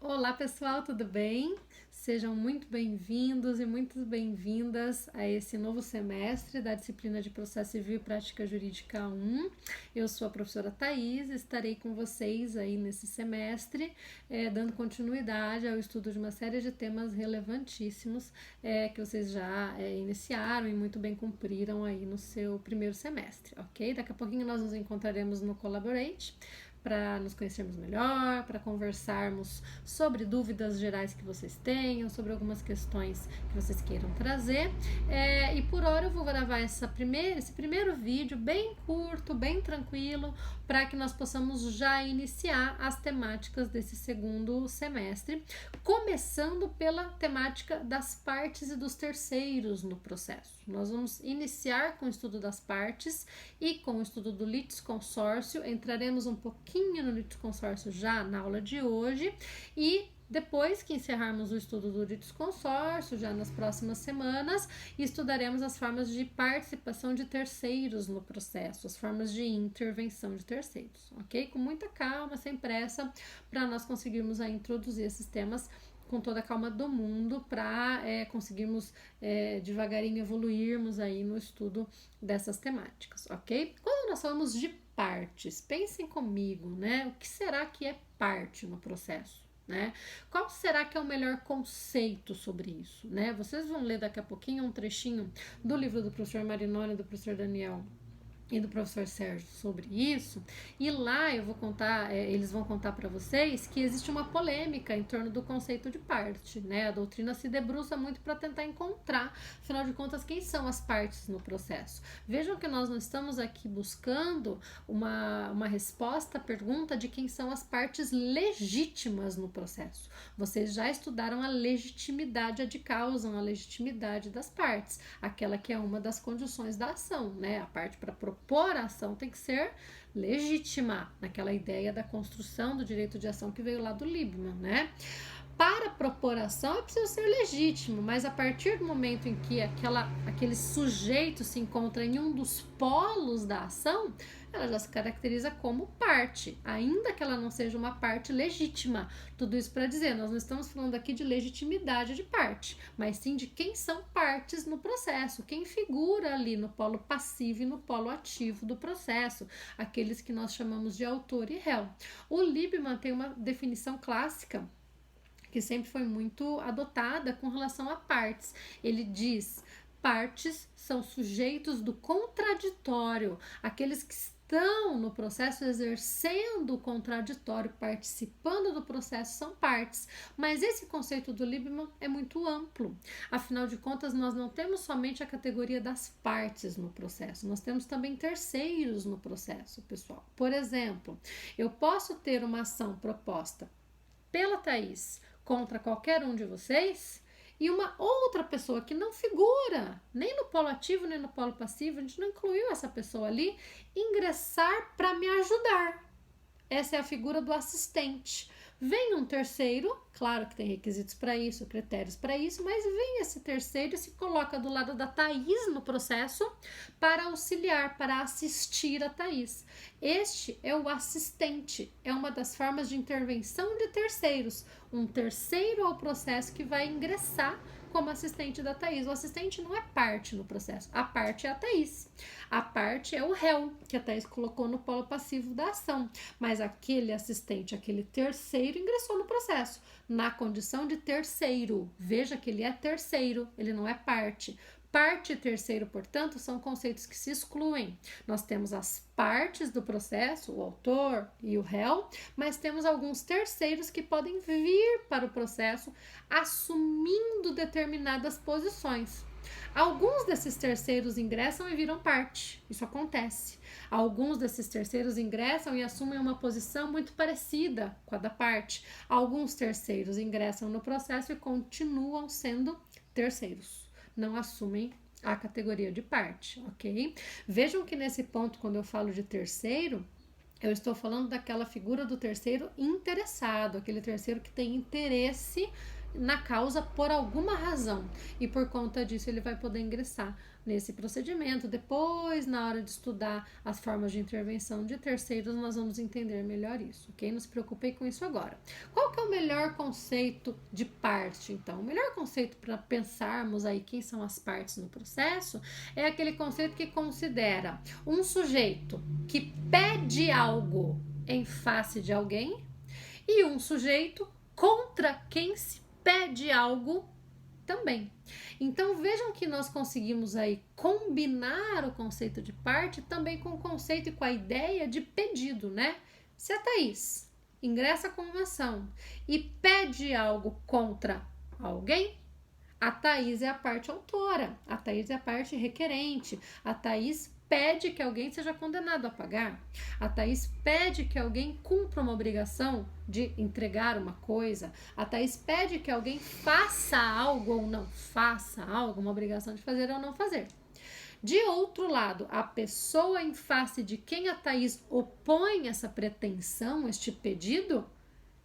Olá pessoal, tudo bem? Sejam muito bem-vindos e muito bem-vindas a esse novo semestre da disciplina de Processo Civil e Prática Jurídica 1. Eu sou a professora Thaís e estarei com vocês aí nesse semestre, dando continuidade ao estudo de uma série de temas relevantíssimos que vocês já iniciaram e muito bem cumpriram aí no seu primeiro semestre, ok? Daqui a pouquinho nós nos encontraremos no Collaborate para nos conhecermos melhor, para conversarmos sobre dúvidas gerais que vocês tenham, sobre algumas questões que vocês queiram trazer. E por hora eu vou gravar esse primeiro vídeo bem curto, bem tranquilo, para que nós possamos já iniciar as temáticas desse segundo semestre, começando pela temática das partes e dos terceiros no processo. Nós vamos iniciar com o estudo das partes e com o estudo do litisconsórcio. Entraremos um pouquinho no litisconsórcio já na aula de hoje e depois que encerrarmos o estudo do litisconsórcio, já nas próximas semanas, estudaremos as formas de participação de terceiros no processo, as formas de intervenção de terceiros, ok? Com muita calma, sem pressa, para nós conseguirmos introduzir esses temas com toda a calma do mundo para conseguirmos devagarinho evoluirmos aí no estudo dessas temáticas, ok? Quando nós falamos de partes, pensem comigo, né? O que será que é parte no processo? Né? Qual será que é o melhor conceito sobre isso? Né? Vocês vão ler daqui a pouquinho um trechinho do livro do professor Marinoni e do professor Daniel e do professor Sérgio sobre isso, e lá eu vou contar, eles vão contar para vocês que existe uma polêmica em torno do conceito de parte, né? A doutrina se debruça muito para tentar encontrar, afinal de contas, quem são as partes no processo. Vejam que nós não estamos aqui buscando uma resposta à pergunta de quem são as partes legítimas no processo. Vocês já estudaram a legitimidade ad causam, a legitimidade das partes, aquela que é uma das condições da ação, né? A parte para propor a ação tem que ser legítima, naquela ideia da construção do direito de ação que veio lá do Liebman, né? Para propor ação é preciso ser legítimo, mas a partir do momento em que aquele sujeito se encontra em um dos polos da ação, ela já se caracteriza como parte, ainda que ela não seja uma parte legítima. Tudo isso para dizer, nós não estamos falando aqui de legitimidade de parte, mas sim de quem são partes no processo, quem figura ali no polo passivo e no polo ativo do processo, aqueles que nós chamamos de autor e réu. O Liebman tem uma definição clássica que sempre foi muito adotada com relação a partes. Ele diz: partes são sujeitos do contraditório, aqueles que estão no processo exercendo o contraditório, participando do processo, são partes. Mas esse conceito do Liebman é muito amplo. Afinal de contas, nós não temos somente a categoria das partes no processo, nós temos também terceiros no processo, pessoal. Por exemplo, eu posso ter uma ação proposta pela Thaís contra qualquer um de vocês e uma outra pessoa que não figura nem no polo ativo nem no polo passivo, a gente não incluiu essa pessoa ali, ingressar para me ajudar. Essa é a figura do assistente. Vem um terceiro, claro que tem requisitos para isso, critérios para isso, mas vem esse terceiro e se coloca do lado da Thaís no processo para auxiliar, para assistir a Thaís. Este é o assistente, é uma das formas de intervenção de terceiros, um terceiro ao processo que vai ingressar como assistente da Thaís. O assistente não é parte no processo, a parte é a Thaís. A parte é o réu, que a Thaís colocou no polo passivo da ação, mas aquele assistente, aquele terceiro ingressou no processo, na condição de terceiro. Veja que ele é terceiro, ele não é parte. Parte e terceiro, portanto, são conceitos que se excluem. Nós temos as partes do processo, o autor e o réu, mas temos alguns terceiros que podem vir para o processo assumindo determinadas posições. Alguns desses terceiros ingressam e viram parte, isso acontece. Alguns desses terceiros ingressam e assumem uma posição muito parecida com a da parte. Alguns terceiros ingressam no processo e continuam sendo terceiros, não assumem a categoria de parte, ok? Vejam que nesse ponto, quando eu falo de terceiro, eu estou falando daquela figura do terceiro interessado, aquele terceiro que tem interesse na causa por alguma razão, e por conta disso ele vai poder ingressar nesse procedimento. Depois, na hora de estudar as formas de intervenção de terceiros, nós vamos entender melhor isso, ok? Não se preocupem com isso agora. Qual que é o melhor conceito de parte, então? O melhor conceito para pensarmos aí quem são as partes no processo é aquele conceito que considera um sujeito que pede algo em face de alguém e um sujeito contra quem se pede algo também. Então vejam que nós conseguimos aí combinar o conceito de parte também com o conceito e com a ideia de pedido, né? Se a Thaís ingressa com uma ação e pede algo contra alguém, a Thaís é a parte autora, a Thaís é a parte requerente, a Thaís pede que alguém seja condenado a pagar, a Thaís pede que alguém cumpra uma obrigação de entregar uma coisa, a Thaís pede que alguém faça algo ou não faça algo, uma obrigação de fazer ou não fazer. De outro lado, a pessoa em face de quem a Thaís opõe essa pretensão, este pedido,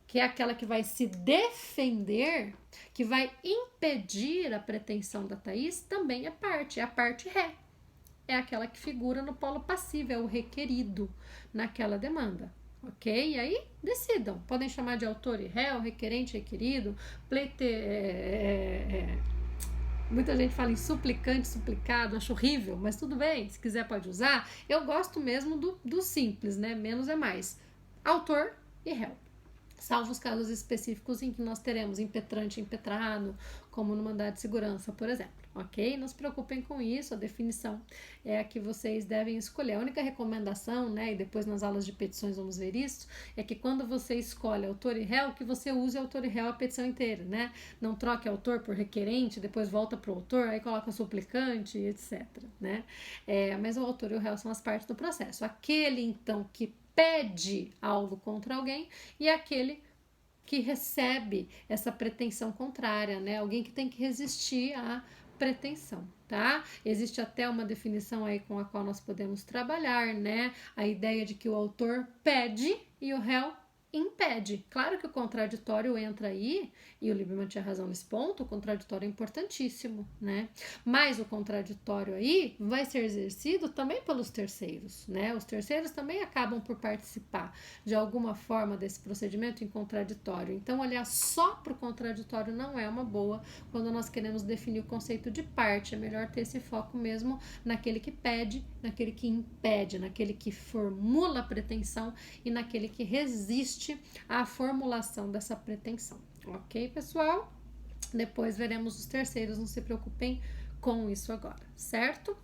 que é aquela que vai se defender, que vai impedir a pretensão da Thaís, também é a parte ré. É aquela que figura no polo passivo, é o requerido naquela demanda, ok? E aí, decidam. Podem chamar de autor e réu, requerente, requerido, muita gente fala em suplicante, suplicado, acho horrível, mas tudo bem, se quiser pode usar. Eu gosto mesmo do simples, né? Menos é mais. Autor e réu. Salvo os casos específicos em que nós teremos impetrante e impetrado, como no mandado de segurança, por exemplo, ok? Não se preocupem com isso, a definição é a que vocês devem escolher. A única recomendação, né, e depois nas aulas de petições vamos ver isso, é que quando você escolhe autor e réu, que você use autor e réu a petição inteira, né? Não troque autor por requerente, depois volta para o autor, aí coloca suplicante, etc, né? Mas o autor e o réu são as partes do processo. Aquele, então, que pede algo contra alguém e aquele que recebe essa pretensão contrária, né? Alguém que tem que resistir à pretensão, tá? Existe até uma definição aí com a qual nós podemos trabalhar, né? A ideia de que o autor pede e o réu impede. Claro que o contraditório entra aí, e o Lieberman tinha razão nesse ponto, o contraditório é importantíssimo, né? Mas o contraditório aí vai ser exercido também pelos terceiros, né? Os terceiros também acabam por participar de alguma forma desse procedimento em contraditório. Então, olhar só para o contraditório não é uma boa quando nós queremos definir o conceito de parte. É melhor ter esse foco mesmo naquele que pede, naquele que impede, naquele que formula a pretensão e naquele que resiste à formulação dessa pretensão. Ok, pessoal? Depois veremos os terceiros, não se preocupem com isso agora, certo?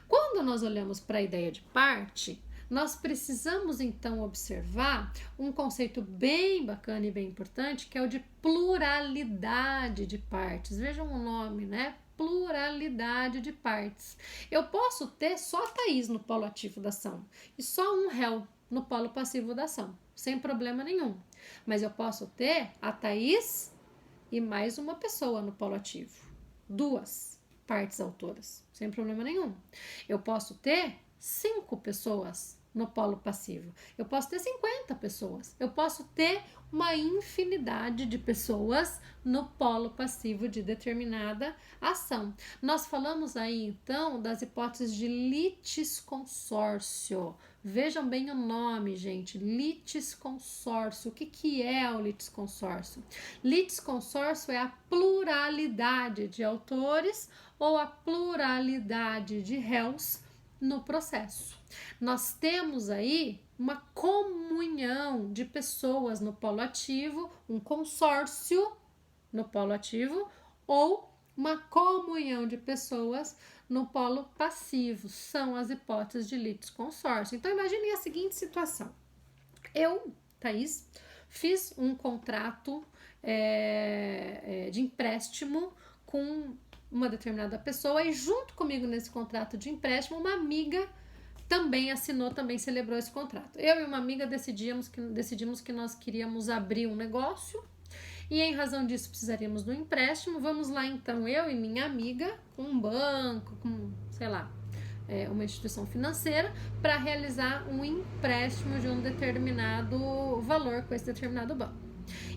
Quando nós olhamos para a ideia de parte, nós precisamos então observar um conceito bem bacana e bem importante, que é o de pluralidade de partes. Vejam o nome, né? Pluralidade de partes. Eu posso ter só a Thaís no polo ativo da ação e só um réu no polo passivo da ação, sem problema nenhum. Mas eu posso ter a Thaís e mais uma pessoa no polo ativo. 2 partes autoras, sem problema nenhum. Eu posso ter 5 pessoas no polo passivo. Eu posso ter 50 pessoas. Eu posso ter uma infinidade de pessoas no polo passivo de determinada ação. Nós falamos aí, então, das hipóteses de litisconsórcio. Vejam bem o nome, gente, litisconsórcio. O que é o litisconsórcio? Litisconsórcio é a pluralidade de autores ou a pluralidade de réus no processo. Nós temos aí uma comunhão de pessoas no polo ativo, um consórcio no polo ativo ou uma comunhão de pessoas no polo passivo. São as hipóteses de litisconsórcio. Então, imagine a seguinte situação. Eu, Thaís, fiz um contrato de empréstimo com uma determinada pessoa e junto comigo nesse contrato de empréstimo, uma amiga também assinou, também celebrou esse contrato. Eu e uma amiga decidimos que nós queríamos abrir um negócio e em razão disso precisaríamos do empréstimo. Vamos lá então, eu e minha amiga, com um banco, com, sei lá, uma instituição financeira, para realizar um empréstimo de um determinado valor com esse determinado banco.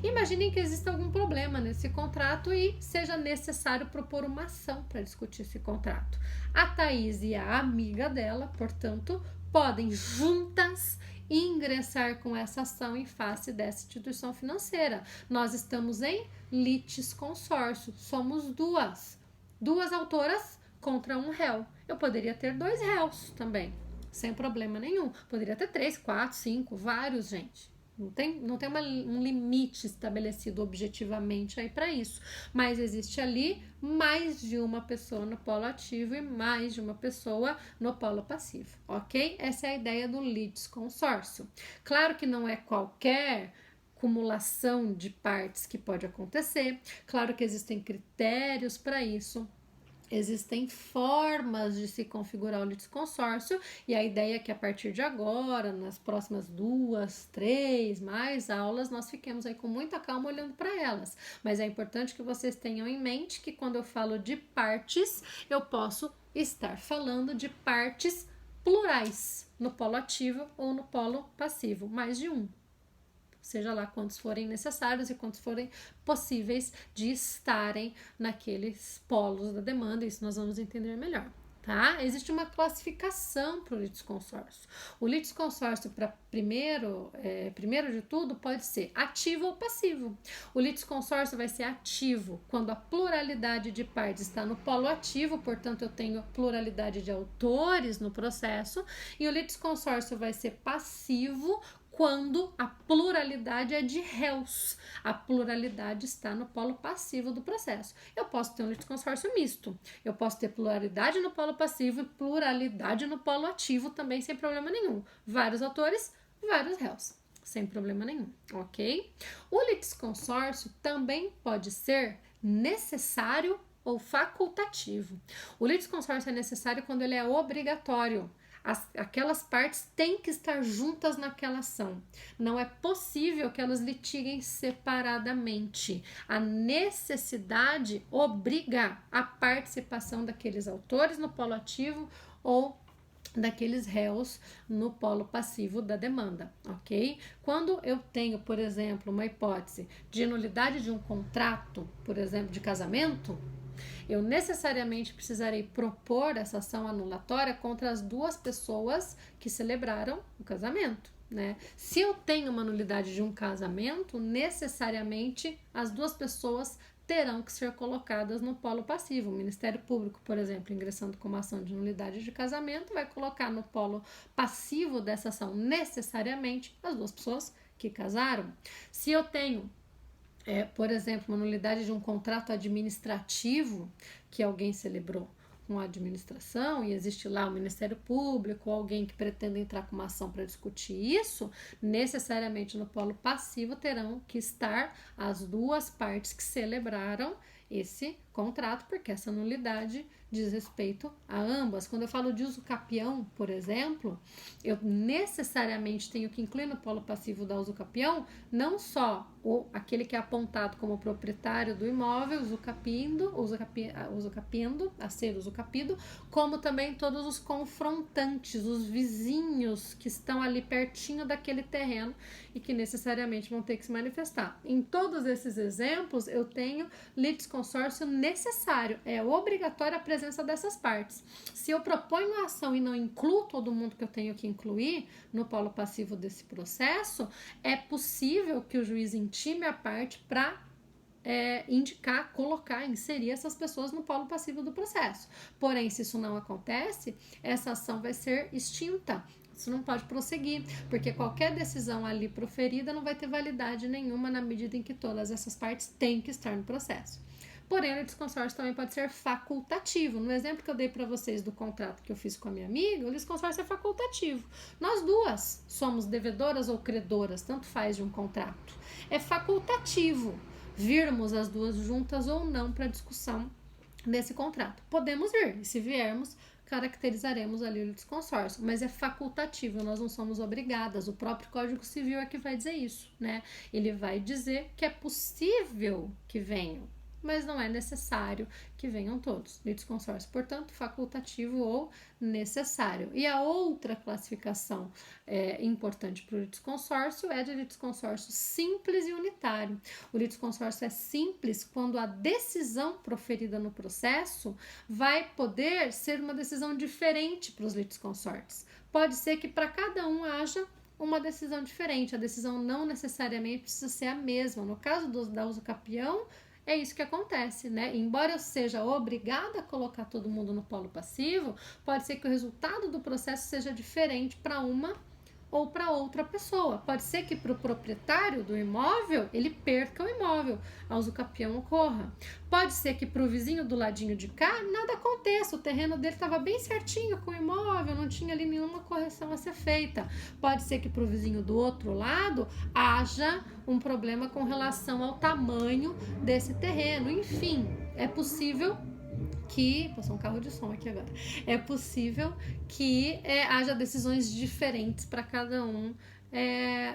Imaginem que exista algum problema nesse contrato e seja necessário propor uma ação para discutir esse contrato. A Thaís e a amiga dela, portanto, podem juntas ingressar com essa ação em face dessa instituição financeira. Nós estamos em litisconsórcio, somos duas autoras contra um réu. Eu poderia ter 2 réus também, sem problema nenhum. Poderia ter 3, 4, 5, vários, gente. Não tem um limite estabelecido objetivamente aí para isso. Mas existe ali mais de uma pessoa no polo ativo e mais de uma pessoa no polo passivo, ok? Essa é a ideia do litisconsórcio. Claro que não é qualquer acumulação de partes que pode acontecer. Claro que existem critérios para isso. Existem formas de se configurar o litisconsórcio e a ideia é que a partir de agora, nas próximas 2, 3 mais aulas, nós fiquemos aí com muita calma olhando para elas. Mas é importante que vocês tenham em mente que quando eu falo de partes, eu posso estar falando de partes plurais, no polo ativo ou no polo passivo, mais de um. Seja lá quantos forem necessários e quantos forem possíveis de estarem naqueles polos da demanda, isso nós vamos entender melhor, tá? Existe uma classificação para o litisconsórcio. O litisconsórcio, para primeiro de tudo, pode ser ativo ou passivo. O litisconsórcio vai ser ativo quando a pluralidade de partes está no polo ativo, portanto eu tenho pluralidade de autores no processo, e o litisconsórcio vai ser passivo quando a pluralidade é de réus. A pluralidade está no polo passivo do processo. Eu posso ter um litisconsórcio misto. Eu posso ter pluralidade no polo passivo e pluralidade no polo ativo também, sem problema nenhum. Vários autores, vários réus, sem problema nenhum, ok? O litisconsórcio também pode ser necessário ou facultativo. O litisconsórcio é necessário quando ele é obrigatório. Aquelas partes têm que estar juntas naquela ação. Não é possível que elas litiguem separadamente. A necessidade obriga a participação daqueles autores no polo ativo ou daqueles réus no polo passivo da demanda, ok? Quando eu tenho, por exemplo, uma hipótese de nulidade de um contrato, por exemplo, de casamento, eu necessariamente precisarei propor essa ação anulatória contra as 2 pessoas que celebraram o casamento, né? Se eu tenho uma nulidade de um casamento, necessariamente as 2 pessoas terão que ser colocadas no polo passivo. O Ministério Público, por exemplo, ingressando com uma ação de nulidade de casamento, vai colocar no polo passivo dessa ação necessariamente as 2 pessoas que casaram. Se eu tenho por exemplo, uma nulidade de um contrato administrativo que alguém celebrou com a administração e existe lá o Ministério Público ou alguém que pretende entrar com uma ação para discutir isso, necessariamente no polo passivo terão que estar as 2 partes que celebraram esse contrato, porque essa nulidade diz respeito a ambas. Quando eu falo de uso capião, por exemplo, eu necessariamente tenho que incluir no polo passivo da uso capião não só aquele que é apontado como proprietário do imóvel, usucapindo, a ser usucapido, como também todos os confrontantes, os vizinhos que estão ali pertinho daquele terreno e que necessariamente vão ter que se manifestar. Em todos esses exemplos, eu tenho litisconsórcio necessário, é obrigatória a presença dessas partes. Se eu proponho a ação e não incluo todo mundo que eu tenho que incluir no polo passivo desse processo, é possível que o juiz intime a parte para indicar, colocar, inserir essas pessoas no polo passivo do processo. Porém, se isso não acontece, essa ação vai ser extinta. Isso não pode prosseguir, porque qualquer decisão ali proferida não vai ter validade nenhuma na medida em que todas essas partes têm que estar no processo. Porém, o litisconsórcio também pode ser facultativo. No exemplo que eu dei para vocês do contrato que eu fiz com a minha amiga, o litisconsórcio é facultativo. Nós 2 somos devedoras ou credoras, tanto faz de um contrato. É facultativo virmos as 2 juntas ou não para discussão desse contrato. Podemos vir, e se viermos, caracterizaremos ali o litisconsórcio, mas é facultativo, nós não somos obrigadas. O próprio Código Civil é que vai dizer isso, né? Ele vai dizer que é possível que venham mas não é necessário que venham todos. Litisconsórcio, portanto, facultativo ou necessário. E a outra classificação importante para o litisconsórcio é de litisconsórcio simples e unitário. O litisconsórcio é simples quando a decisão proferida no processo vai poder ser uma decisão diferente para os litisconsortes. Pode ser que para cada um haja uma decisão diferente, a decisão não necessariamente precisa ser a mesma. No caso da usucapião, é isso que acontece, né? Embora eu seja obrigada a colocar todo mundo no polo passivo, pode ser que o resultado do processo seja diferente para uma ou para outra pessoa. Pode ser que para o proprietário do imóvel, ele perca o imóvel, a usucapião ocorra. Pode ser que para o vizinho do ladinho de cá, nada aconteça, o terreno dele estava bem certinho com o imóvel, não tinha ali nenhuma correção a ser feita. Pode ser que para o vizinho do outro lado, haja um problema com relação ao tamanho desse terreno. Enfim, é possível que, passou um carro de som aqui agora, é possível que haja decisões diferentes para cada um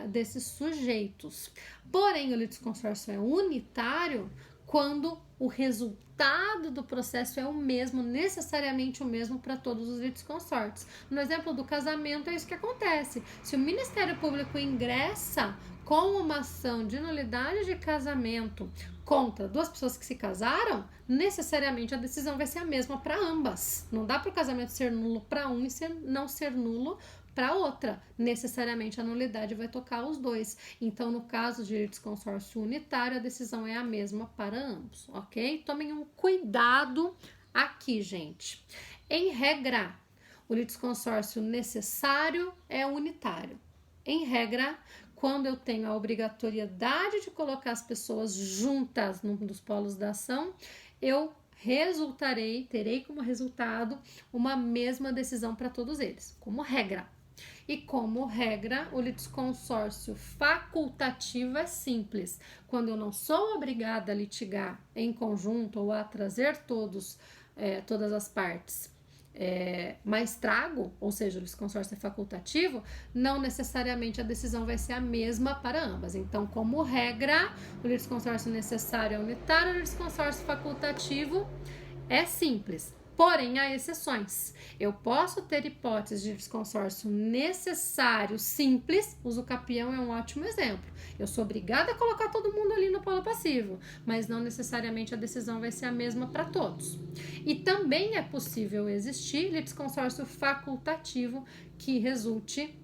desses sujeitos. Porém, o litisconsórcio é unitário quando o resultado do processo é o mesmo, necessariamente o mesmo para todos os litisconsortes. No exemplo do casamento, é isso que acontece. Se o Ministério Público ingressa com uma ação de nulidade de casamento contra duas pessoas que se casaram, necessariamente a decisão vai ser a mesma para ambas. Não dá para o casamento ser nulo para um e não ser nulo para outra. Necessariamente a nulidade vai tocar os dois. Então, no caso de litisconsórcio unitário, a decisão é a mesma para ambos, ok? Tomem um cuidado aqui, gente. Em regra, o litisconsórcio necessário é unitário. Em regra, quando eu tenho a obrigatoriedade de colocar as pessoas juntas num dos polos da ação, eu terei como resultado uma mesma decisão para todos eles, como regra. E como regra, o litisconsórcio facultativo é simples. Quando eu não sou obrigada a litigar em conjunto ou a trazer todas as partes, mas trago, ou seja, o litisconsórcio é facultativo, não necessariamente a decisão vai ser a mesma para ambas. Então, como regra, o litisconsórcio necessário é unitário, o litisconsórcio facultativo é simples. Porém, há exceções. Eu posso ter hipóteses de litisconsórcio necessário simples, o usucapião é um ótimo exemplo. Eu sou obrigada a colocar todo mundo ali no polo passivo, mas não necessariamente a decisão vai ser a mesma para todos. E também é possível existir litisconsórcio facultativo que resulte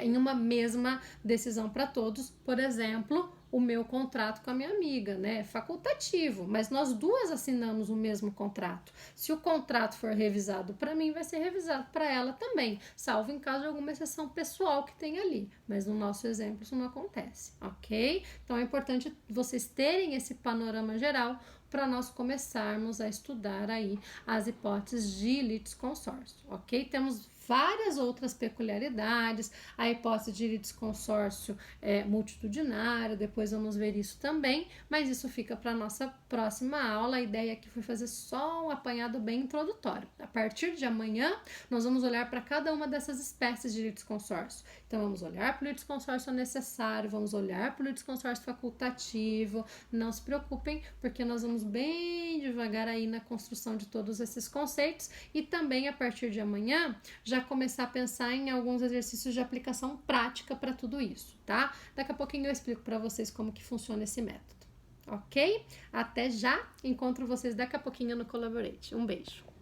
em uma mesma decisão para todos. Por exemplo, o meu contrato com a minha amiga, né? É facultativo, mas nós duas assinamos o mesmo contrato. Se o contrato for revisado para mim, vai ser revisado para ela também, salvo em caso de alguma exceção pessoal que tem ali. Mas no nosso exemplo isso não acontece, ok? Então é importante vocês terem esse panorama geral para nós começarmos a estudar aí as hipóteses de litisconsórcio, ok? Temos várias outras peculiaridades, a hipótese de litisconsórcio multitudinário, depois vamos ver isso também, mas isso fica para a nossa próxima aula. A ideia aqui foi fazer só um apanhado bem introdutório. A partir de amanhã, nós vamos olhar para cada uma dessas espécies de litisconsórcio. Então, vamos olhar para o litisconsórcio necessário, vamos olhar para o litisconsórcio facultativo. Não se preocupem, porque nós vamos bem devagar aí na construção de todos esses conceitos e também a partir de amanhã já começar a pensar em alguns exercícios de aplicação prática para tudo isso, tá? Daqui a pouquinho eu explico para vocês como que funciona esse método, ok? Até já, encontro vocês daqui a pouquinho no Collaborate. Um beijo!